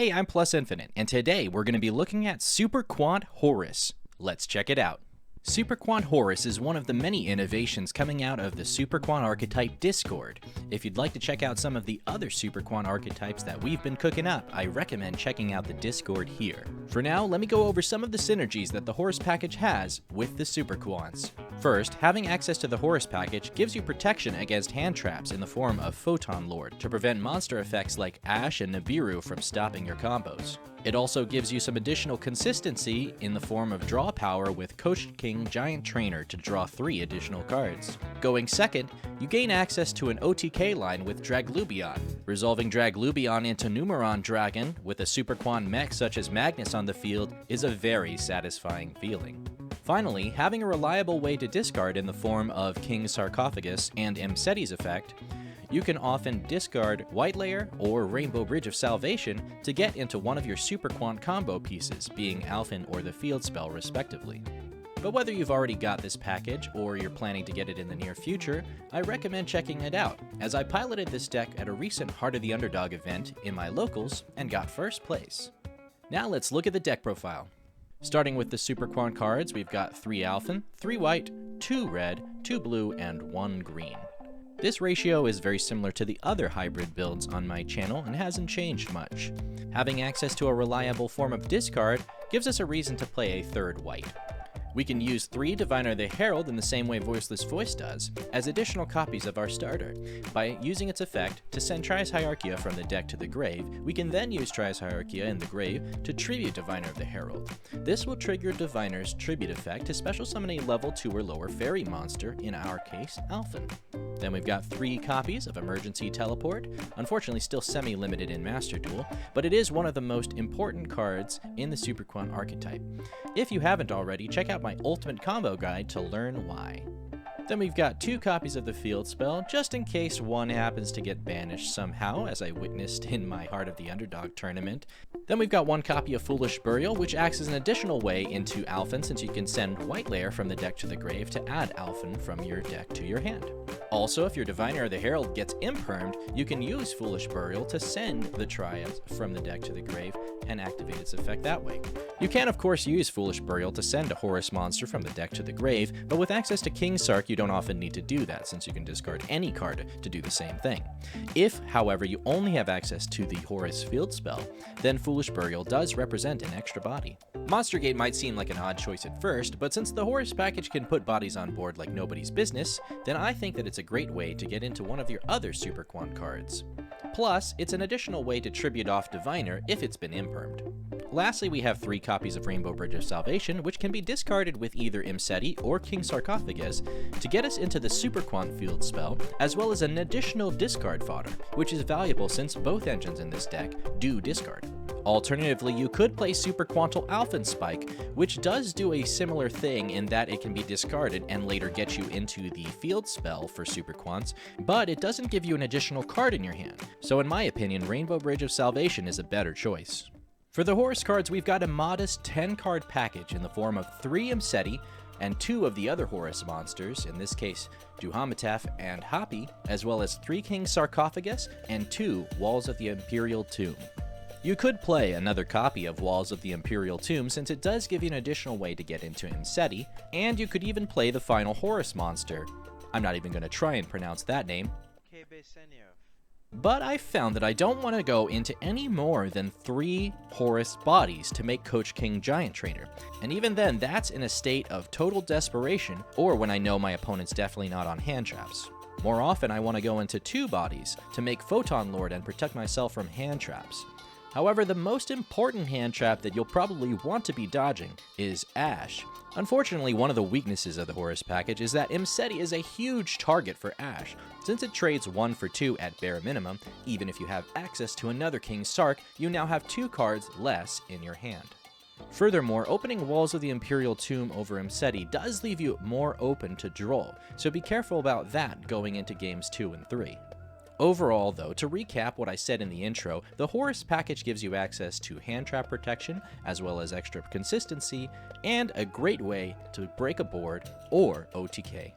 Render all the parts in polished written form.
Hey, I'm Plus Infinite, and today we're going to be looking at Super Quant Horus. Let's check it out. Super Quant Horus is one of the many innovations coming out of the Super Quant archetype Discord. If you'd like to check out some of the other Super Quant archetypes that we've been cooking up, I recommend checking out the Discord here. For now, let me go over some of the synergies that the Horus package has with the Super Quants. First, having access to the Horus package gives you protection against hand traps in the form of Photon Lord to prevent monster effects like Ash and Nibiru from stopping your combos. It also gives you some additional consistency in the form of draw power with Coach King Giant Trainer to draw 3 additional cards. Going second, you gain access to an OTK line with Draglubion. Resolving Draglubion into Numeron Dragon with a Super Quant mech such as Magnus on the field is a very satisfying feeling. Finally, having a reliable way to discard in the form of King's Sarcophagus and ELPHNT's effect, you can often discard White Layer or Rainbow Bridge of Salvation to get into one of your Super Quant combo pieces, being ELPHNT or the field spell respectively. But whether you've already got this package or you're planning to get it in the near future, I recommend checking it out, as I piloted this deck at a recent Heart of the Underdog event in my locals and got first place. Now let's look at the deck profile. Starting with the Super Quant cards, we've got 3 ELPHNT, 3 white, 2 red, 2 blue, and 1 green. This ratio is very similar to the other hybrid builds on my channel and hasn't changed much. Having access to a reliable form of discard gives us a reason to play a 3rd white. We can use 3 Diviner the Herald in the same way Voiceless Voice does, as additional copies of our starter. By using its effect to send Trias Hierarchia from the deck to the grave, we can then use Trias Hierarchia in the grave to tribute Diviner of the Herald. This will trigger Diviner's tribute effect to special summon a level 2 or lower fairy monster, in our case, ELPHNT. Then we've got 3 copies of Emergency Teleport, unfortunately still semi-limited in Master Duel, but it is one of the most important cards in the Super Quant archetype. If you haven't already, check out my ultimate combo guide to learn why. Then we've got 2 copies of the field spell, just in case one happens to get banished somehow, as I witnessed in my Heart of the Underdog tournament. Then we've got 1 copy of Foolish Burial, which acts as an additional way into ELPHNT, since you can send White Layer from the deck to the grave to add ELPHNT from your deck to your hand. Also, if your Diviner or the Herald gets impermed, you can use Foolish Burial to send the Trias from the deck to the grave and activate its effect that way. You can of course use Foolish Burial to send a Horus monster from the deck to the grave, but with access to King Sark you don't often need to do that, since you can discard any card to do the same thing. If, however, you only have access to the Horus field spell, then Foolish Burial does represent an extra body. Monster Gate might seem like an odd choice at first, but since the Horus package can put bodies on board like nobody's business, then I think that it's a great way to get into one of your other Super Quant cards. Plus, it's an additional way to tribute off Diviner if it's been impermed. Lastly, we have 3 copies of Rainbow Bridge of Salvation, which can be discarded with either ELPHNT or King Sarcophagus to get us into the Super Quant field spell, as well as an additional discard fodder, which is valuable since both engines in this deck do discard. Alternatively, you could play Super Quantal ELPHNT Spike, which does do a similar thing in that it can be discarded and later get you into the field spell for Super Quants, but it doesn't give you an additional card in your hand. So in my opinion, Rainbow Bridge of Salvation is a better choice. For the Horus cards, we've got a modest 10-card package in the form of 3 ELPHNT and 2 of the other Horus monsters, in this case Duhamatef and Hapi, as well as 3 King Sarcophagus and 2 Walls of the Imperial Tomb. You could play another copy of Walls of the Imperial Tomb, since it does give you an additional way to get into ELPHNT, and you could even play the final Horus monster. I'm not even going to try and pronounce that name. But I found that I don't want to go into any more than 3 Horus bodies to make Coach King Giant Trainer, and even then that's in a state of total desperation, or when I know my opponent's definitely not on hand traps. More often I want to go into 2 bodies to make Photon Lord and protect myself from hand traps. However, the most important hand trap that you'll probably want to be dodging is Ash. Unfortunately, one of the weaknesses of the Horus package is that ELPHNT is a huge target for Ash, since it trades 1 for 2 at bare minimum. Even if you have access to another King Sark, you now have 2 cards less in your hand. Furthermore, opening Walls of the Imperial Tomb over ELPHNT does leave you more open to Duel, so be careful about that going into games 2 and 3. Overall, though, to recap what I said in the intro, the Horus package gives you access to hand trap protection, as well as extra consistency, and a great way to break a board or OTK.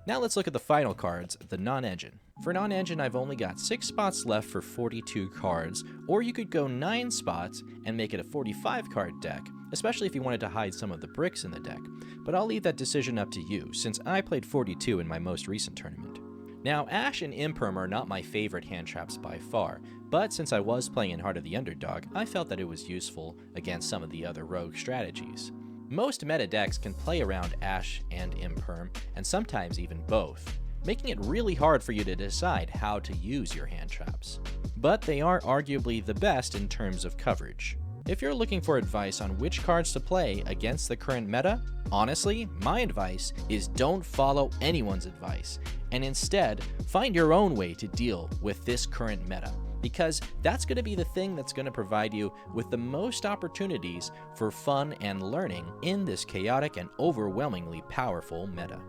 Now let's look at the final cards, the non-engine. For non-engine, I've only got 6 spots left for 42 cards, or you could go 9 spots and make it a 45 card deck, especially if you wanted to hide some of the bricks in the deck. But I'll leave that decision up to you, since I played 42 in my most recent tournament. Now, Ash and Imperm are not my favorite hand traps by far, but since I was playing in Heart of the Underdog, I felt that it was useful against some of the other rogue strategies. Most meta decks can play around Ash and Imperm, and sometimes even both, making it really hard for you to decide how to use your hand traps. But they are arguably the best in terms of coverage. If you're looking for advice on which cards to play against the current meta, honestly, my advice is don't follow anyone's advice, and instead, find your own way to deal with this current meta, because that's going to be the thing that's going to provide you with the most opportunities for fun and learning in this chaotic and overwhelmingly powerful meta.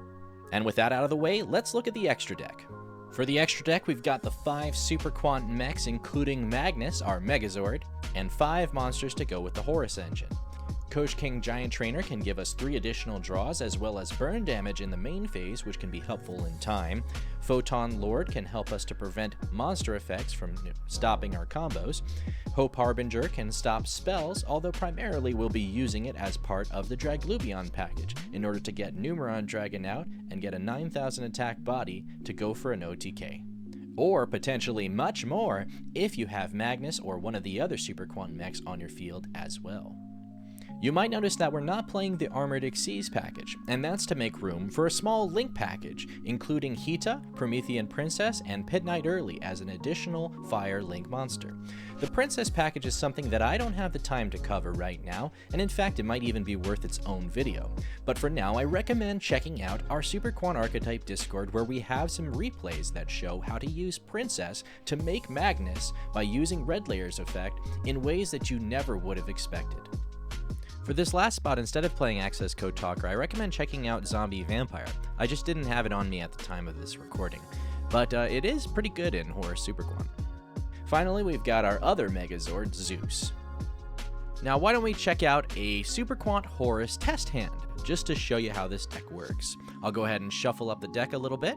And with that out of the way, let's look at the extra deck. For the extra deck, we've got the 5 Super Quant mechs, including Magnus, our Megazord, and 5 monsters to go with the Horus engine. Coach King Giant Trainer can give us 3 additional draws, as well as burn damage in the main phase, which can be helpful in time. Photon Lord can help us to prevent monster effects from stopping our combos. Hope Harbinger can stop spells, although primarily we'll be using it as part of the Draglubion package in order to get Numeron Dragon out and get a 9,000 attack body to go for an OTK. Or potentially much more if you have Magnus or one of the other Super Quant mechs on your field as well. You might notice that we're not playing the Armored Xyz package, and that's to make room for a small Link package, including Hita, Promethean Princess, and Pit Knight Early as an additional Fire Link monster. The Princess package is something that I don't have the time to cover right now, and in fact it might even be worth its own video. But for now, I recommend checking out our Super Quant Archetype Discord, where we have some replays that show how to use Princess to make Magnus by using Red Layers effect in ways that you never would have expected. For this last spot, instead of playing Access Code Talker, I recommend checking out Zombie Vampire. I just didn't have it on me at the time of this recording, but it is pretty good in Horus Super Quant. Finally, we've got our other Megazord, Zeus. Now, why don't we check out a Super Quant Horus test hand, just to show you how this deck works. I'll go ahead and shuffle up the deck a little bit.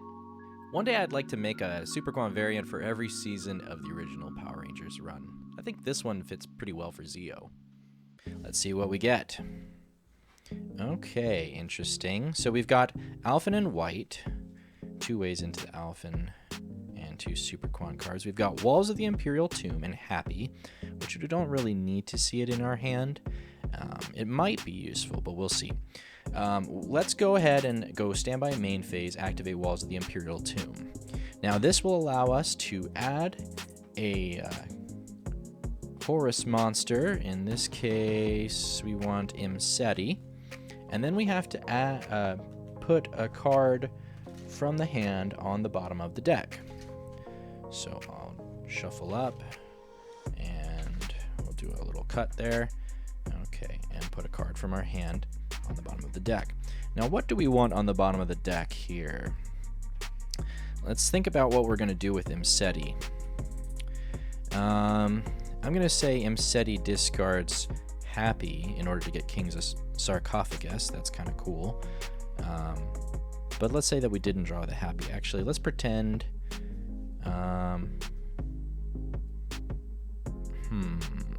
One day I'd like to make a Super Quant variant for every season of the original Power Rangers run. I think this one fits pretty well for Zeo. Let's see what we get. Okay, interesting. So we've got ELPHNT and White, 2 ways into the ELPHNT, and 2 Super Quant cards. We've got Walls of the Imperial Tomb and Happy, which we don't really need to see it in our hand. It might be useful, but we'll see. Let's go ahead and go standby main phase, activate Walls of the Imperial Tomb. Now this will allow us to add a Horus monster. In this case, we want Imseti. And then we have to put a card from the hand on the bottom of the deck. So I'll shuffle up, and we'll do a little cut there. Okay, and put a card from our hand on the bottom of the deck. Now, what do we want on the bottom of the deck here? Let's think about what we're going to do with Imseti. I'm going to say Imseti discards Happy in order to get King's Sarcophagus. That's kind of cool. But let's say that we didn't draw the Happy. Actually, let's pretend...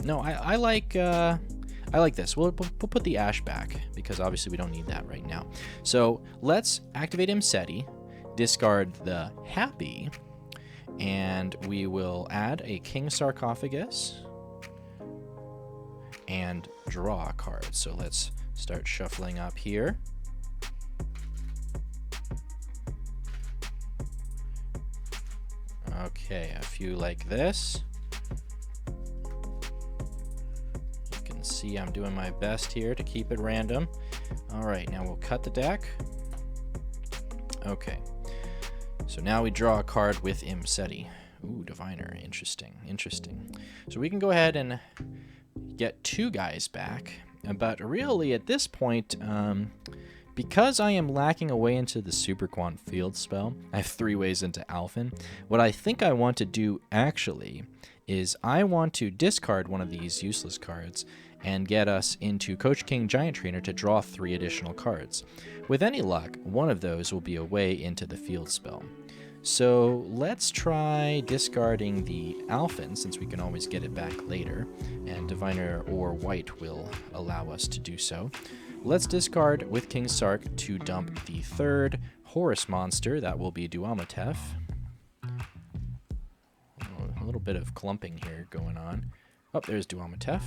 No, I like this. We'll put the Ash back, because obviously we don't need that right now. So let's activate Imseti, discard the Happy, and we will add a King Sarcophagus and draw a card. So let's start shuffling up here. Okay, a few like this. You can see I'm doing my best here to keep it random. All right, now we'll cut the deck. Okay. So now we draw a card with Imseti. Ooh, Diviner. Interesting. So we can go ahead and get 2 guys back. But really, at this point, because I am lacking away into the Super Quant field spell, I have 3 ways into ELPHNT. What I think I want to do, actually, is I want to discard one of these useless cards and get us into Coach King Giant Trainer to draw 3 additional cards. With any luck, one of those will be a way into the field spell. So let's try discarding the ELPHNT, since we can always get it back later, and Diviner or White will allow us to do so. Let's discard with King Sark to dump the third Horus monster. That will be Duamatef. A little bit of clumping here going on. Oh, there's Duamatef.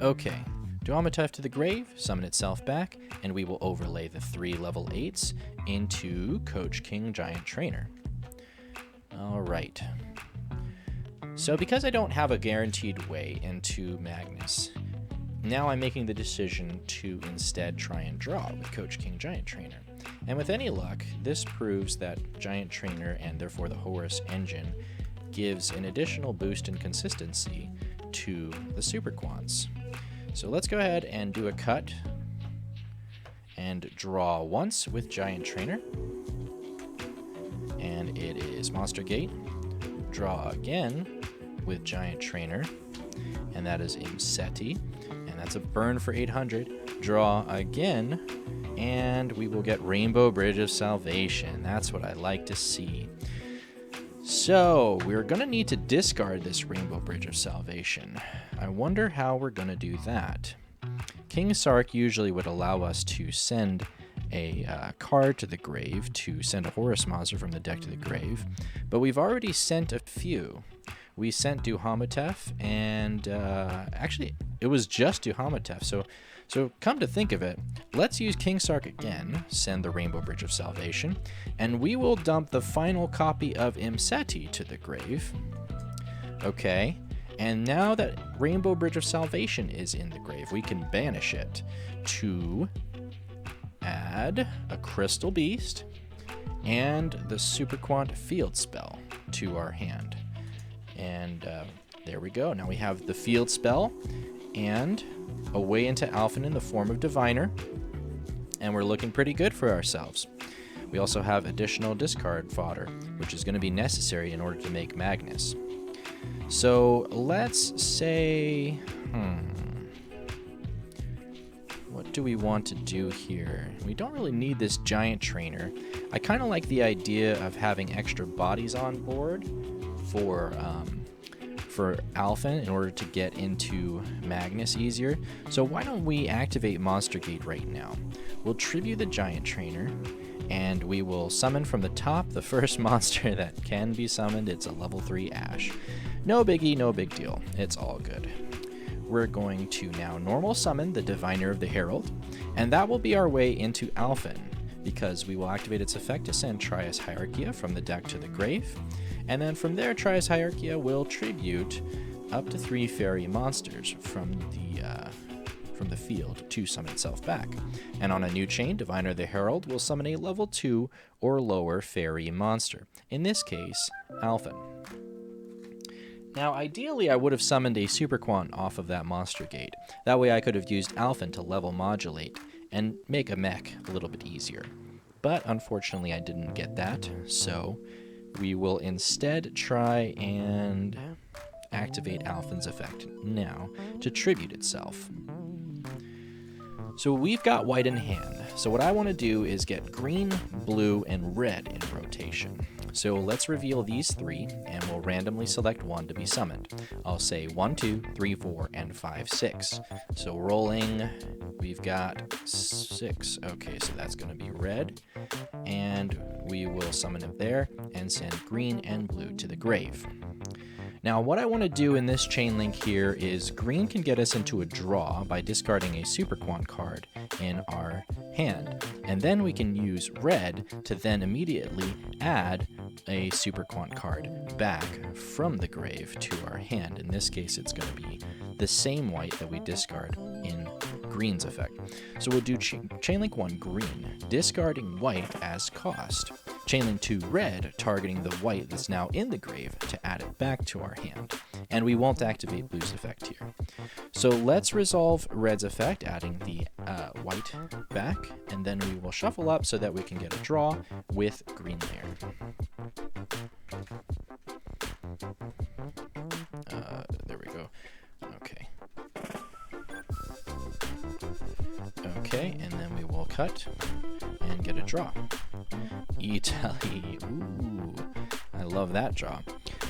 Okay, Duamatef to the grave, summon itself back, and we will overlay the 3 level 8s into Coach King Giant Trainer. Alright. So because I don't have a guaranteed way into Magnus, now I'm making the decision to instead try and draw with Coach King Giant Trainer. And with any luck, this proves that Giant Trainer, and therefore the Horus engine, gives an additional boost in consistency to the Super Quants. So let's go ahead and do a cut and draw once with Giant Trainer. And it is Monster Gate. Draw again with Giant Trainer, and that is ELPHNT, and that's a burn for 800. Draw again, and we will get Rainbow Bridge of Salvation. That's what I like to see. So we're going to need to discard this Rainbow Bridge of Salvation. I wonder how we're going to do that. King Sark usually would allow us to send a card to the grave, to send a Horus monster from the deck to the grave, but we've already sent a few. We sent Duamatef, and actually it was just Duamatef, so come to think of it, let's use King Sark again, send the Rainbow Bridge of Salvation, and we will dump the final copy of ELPHNT to the grave. Okay, and now that Rainbow Bridge of Salvation is in the grave, we can banish it to add a Crystal Beast and the Super Quant Field Spell to our hand. And there we go. Now we have the Field Spell and a way into ELPHNT in the form of Diviner, and we're looking pretty good for ourselves. We also have additional discard fodder, which is going to be necessary in order to make Magnus. So let's say, what do we want to do here? We don't really need this Giant Trainer. I kind of like the idea of having extra bodies on board for ELPHNT in order to get into Magnus easier. So why don't we activate Monster Gate right now? We'll tribute the Giant Trainer, and we will summon from the top the first monster that can be summoned. It's a level 3 Ash. No biggie, no big deal. It's all good. We're going to now normal summon the Diviner of the Herald, and that will be our way into ELPHNT, because we will activate its effect to send Trias Hierarchia from the deck to the grave. And then from there, Trias Hierarchia will tribute up to 3 fairy monsters from the field to summon itself back. And on a new chain, Diviner the Herald will summon a level 2 or lower fairy monster. In this case, ELPHNT. Now, ideally, I would have summoned a Super Quant off of that Monster Gate. That way I could have used ELPHNT to level modulate and make a mech a little bit easier. But unfortunately, I didn't get that, so we will instead try and activate ELPHNT's effect now to tribute itself. So we've got white in hand. So what I want to do is get green, blue, and red in rotation. So let's reveal these 3, and we'll randomly select one to be summoned. I'll say 1, 2, 3, 4, and 5, 6. So rolling, we've got 6. Okay, so that's going to be red. And we will summon it there and send green and blue to the grave. Now, what I want to do in this chain link here is green can get us into a draw by discarding a Super Quant card in our hand. And then we can use red to then immediately add a Super Quant card back from the grave to our hand. In this case, it's going to be the same white that we discard in green's effect. So we'll do Chainlink 1 green, discarding white as cost. Chainlink 2 red, targeting the white that's now in the grave to add it back to our hand. And we won't activate blue's effect here. So let's resolve red's effect, adding the white back, and then we will shuffle up so that we can get a draw with green there. There we go. Okay. Okay, and then we will cut and get a draw. Italy. Ooh, I love that draw.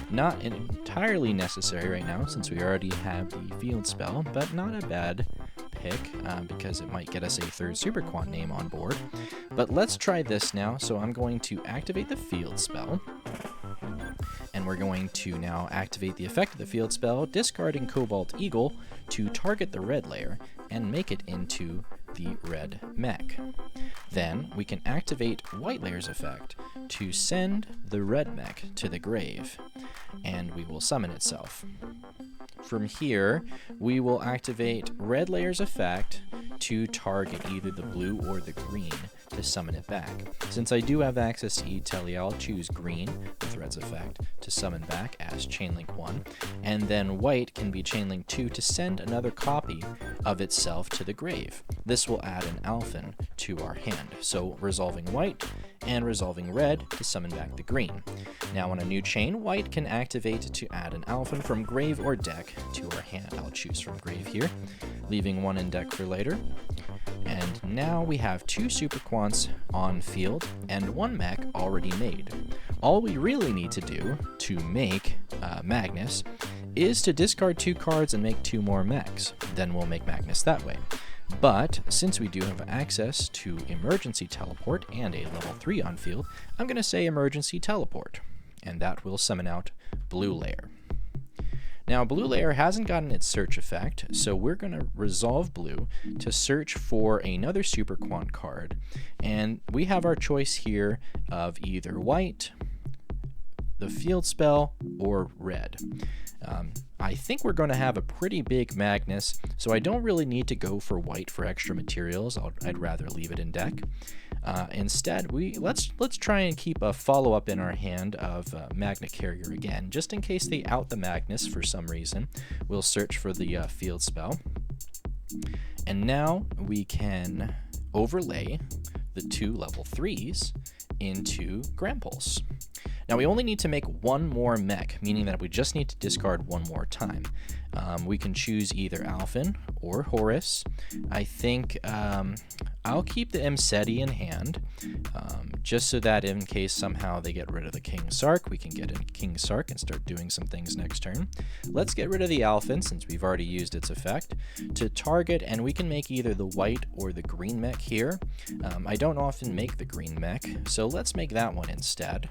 Not entirely necessary right now since we already have the field spell, but not a bad pick because it might get us a third Super Quant name on board. But let's try this now. So I'm going to activate the field spell. And we're going to now activate the effect of the field spell, discarding Cobalt Eagle to target the red layer and make it into the red mech. Then we can activate White Layer's effect to send the red mech to the grave, and we will summon itself. From here, we will activate Red Layer's effect to target either the blue or the green to summon it back. Since I do have access to Italy, I'll choose green with Red's effect to summon back as Chainlink 1, and then white can be Chainlink 2 to send another copy of itself to the grave. This will add an ELPHNT to our hand, so resolving white and resolving red to summon back the green. Now on a new chain, white can activate to add an ELPHNT from grave or deck to our hand. I'll choose from grave here, leaving one in deck for later. And now we have 2 Super Quants on field and 1 mech already made. All we really need to do to make Magnus is to discard 2 cards and make 2 more mechs. Then we'll make Magnus that way. But since we do have access to Emergency Teleport and a level 3 on field, I'm going to say Emergency Teleport, and that will summon out Blue Layer. Now, Blue Layer hasn't gotten its search effect, so we're going to resolve blue to search for another Super Quant card, and we have our choice here of either white, the field spell, or red. I think we're going to have a pretty big Magnus, so I don't really need to go for white for extra materials. I'd rather leave it in deck. Instead, let's try and keep a follow-up in our hand of Magna Carrier again, just in case they out the Magnus for some reason. We'll search for the field spell. And now we can overlay the 2 level 3s into Grampulse. Now we only need to make 1 more mech, meaning that we just need to discard 1 more time. We can choose either ELPHNT or Horus. I think I'll keep the ELPHNT in hand, just so that in case somehow they get rid of the King Sark, we can get in King Sark and start doing some things next turn. Let's get rid of the ELPHNT, since we've already used its effect, to target, and we can make either the white or the green mech here. I don't often make the green mech, so let's make that one instead.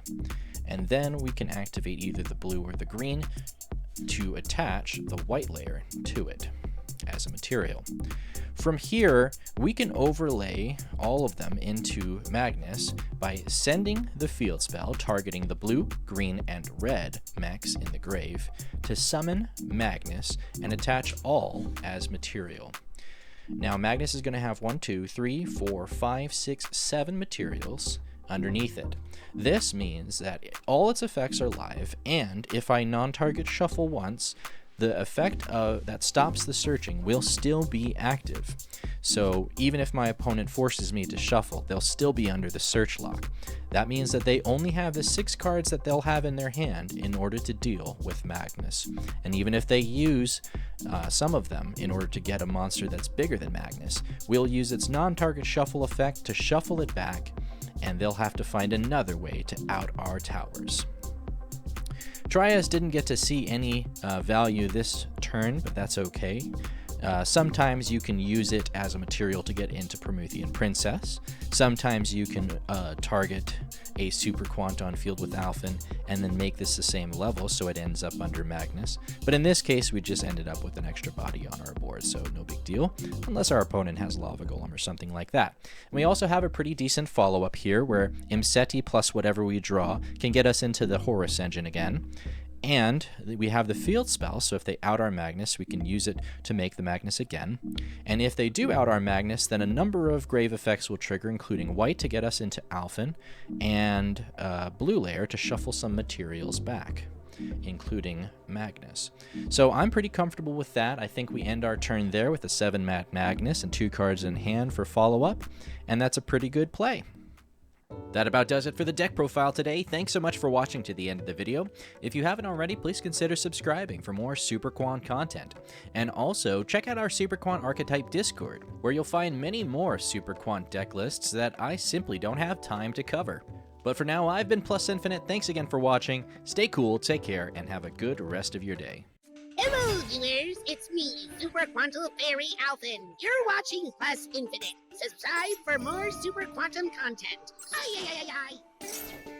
And then we can activate either the blue or the green to attach the white layer to it as a material. From here, we can overlay all of them into Magnus by sending the field spell targeting the blue, green, and red mechs in the grave to summon Magnus and attach all as material. Now Magnus is going to have 1, 2, 3, 4, 5, 6, 7 materials underneath it. This means that all its effects are live, and if I non-target shuffle once, the effect that stops the searching will still be active. So even if my opponent forces me to shuffle, they'll still be under the search lock. That means that they only have the 6 cards that they'll have in their hand in order to deal with Magnus. And even if they use some of them in order to get a monster that's bigger than Magnus, we'll use its non-target shuffle effect to shuffle it back, and they'll have to find another way to out our towers. Trias didn't get to see any value this turn, but that's okay. Sometimes you can use it as a material to get into Promethean Princess. Sometimes you can target a Super Quant on field with ELPHNT and then make this the same level so it ends up under Magnus. But in this case, we just ended up with an extra body on our board, so no big deal, unless our opponent has Lava Golem or something like that. And we also have a pretty decent follow-up here where ELPHNT plus whatever we draw can get us into the Horus engine again. And we have the field spell, so if they out our Magnus, we can use it to make the Magnus again. And if they do out our Magnus, then a number of grave effects will trigger, including white to get us into ELPHNT, and blue layer to shuffle some materials back, including Magnus. So I'm pretty comfortable with that. I think we end our turn there with a 7-mat Magnus and 2 cards in hand for follow-up, and that's a pretty good play. That about does it for the deck profile today. Thanks so much for watching to the end of the video. If you haven't already, please consider subscribing for more Super Quant content. And also, check out our Super Quant Archetype Discord, where you'll find many more Super Quant deck lists that I simply don't have time to cover. But for now, I've been Plus Infinite. Thanks again for watching. Stay cool, take care, and have a good rest of your day. Hello, viewers. It's me, Super Quantum Fairy ELPHNT. You're watching Plus Infinite. Subscribe for more Super Quantum content. Aye, aye, aye, aye, aye.